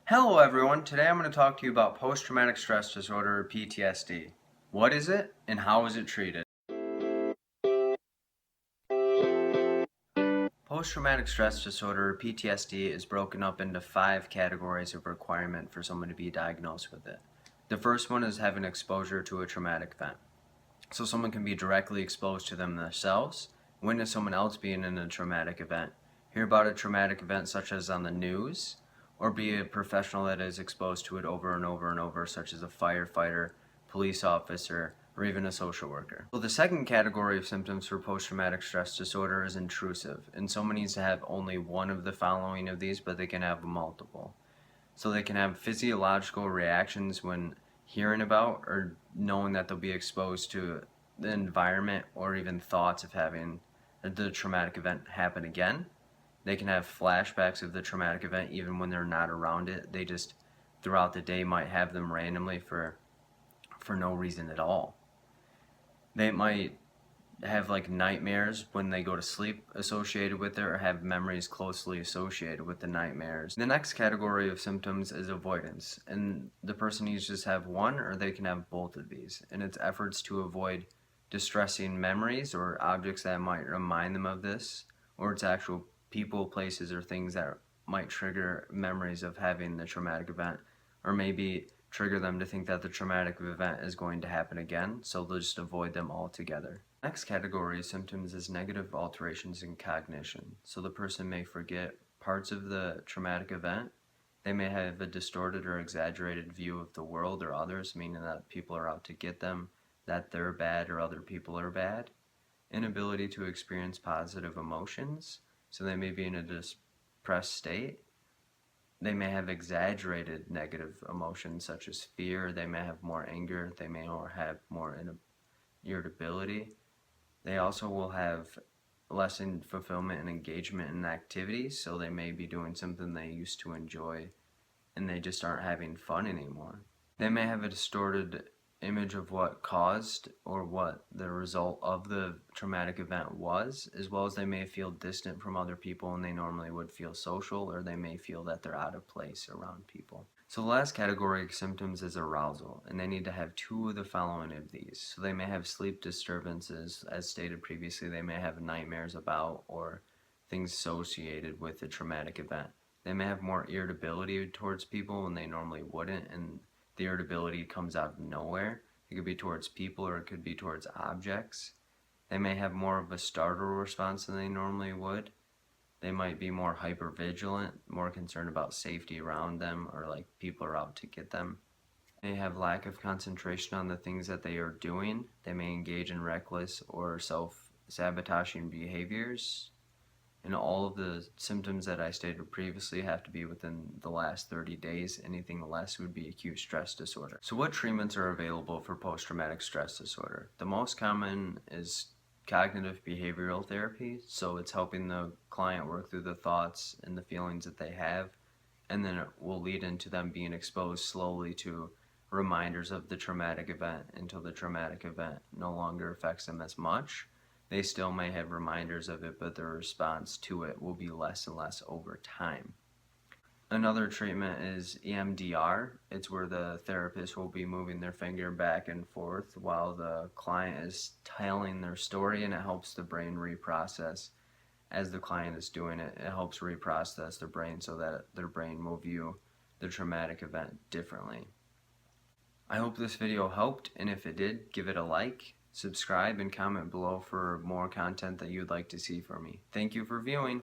Hello everyone, today I'm going to talk to you about post-traumatic stress disorder or PTSD. What is it and how is it treated? Post-traumatic stress disorder or PTSD is broken up into 5 categories of requirement for someone to be diagnosed with it. The first one is having exposure to a traumatic event. So someone can be directly exposed to them themselves, witness someone else being in a traumatic event, hear about a traumatic event such as on the news, or be a professional that is exposed to it over and over and over, such as a firefighter, police officer, or even a social worker. Well, the second category of symptoms for post-traumatic stress disorder is intrusive, and someone needs to have only one of the following of these, but they can have multiple. So they can have physiological reactions when hearing about or knowing that they'll be exposed to the environment or even thoughts of having the traumatic event happen again. They can have flashbacks of the traumatic event even when they're not around it. They just throughout the day might have them randomly for no reason at all. They might have like nightmares when they go to sleep associated with it, or have memories closely associated with the nightmares. The next category of symptoms is avoidance, and the person needs to just have one or they can have both of these, and it's efforts to avoid distressing memories or objects that might remind them of this, or it's actual people, places, or things that might trigger memories of having the traumatic event, or maybe trigger them to think that the traumatic event is going to happen again, so they'll just avoid them altogether. Next category of symptoms is negative alterations in cognition. So the person may forget parts of the traumatic event. They may have a distorted or exaggerated view of the world or others, meaning that people are out to get them, that they're bad or other people are bad. Inability to experience positive emotions. So they may be in a depressed state. They may have exaggerated negative emotions such as fear. They may have more anger. They may have more irritability. They also will have less in fulfillment and engagement in activities, so they may be doing something they used to enjoy and they just aren't having fun anymore. They may have a distorted image of what caused or what the result of the traumatic event was, as well as they may feel distant from other people and they normally would feel social, or they may feel that they're out of place around people. So the last category of symptoms is arousal, and they need to have 2 of the following of these. So they may have sleep disturbances, as stated previously. They may have nightmares about or things associated with the traumatic event. They may have more irritability towards people when they normally wouldn't, and the irritability comes out of nowhere. It could be towards people or it could be towards objects. They may have more of a startle response than they normally would. They might be more hypervigilant, more concerned about safety around them, or like people are out to get them. They have lack of concentration on the things that they are doing. They may engage in reckless or self-sabotaging behaviors. And all of the symptoms that I stated previously have to be within the last 30 days. Anything less would be acute stress disorder. So what treatments are available for post-traumatic stress disorder? The most common is cognitive behavioral therapy, so it's helping the client work through the thoughts and the feelings that they have, and then it will lead into them being exposed slowly to reminders of the traumatic event until the traumatic event no longer affects them as much. They still may have reminders of it, but their response to it will be less and less over time. Another treatment is EMDR. It's where the therapist will be moving their finger back and forth while the client is telling their story, and it helps the brain reprocess as the client is doing it. It helps reprocess their brain so that their brain will view the traumatic event differently. I hope this video helped, and if it did, give it a like, subscribe, and comment below for more content that you'd like to see from me. Thank you for viewing.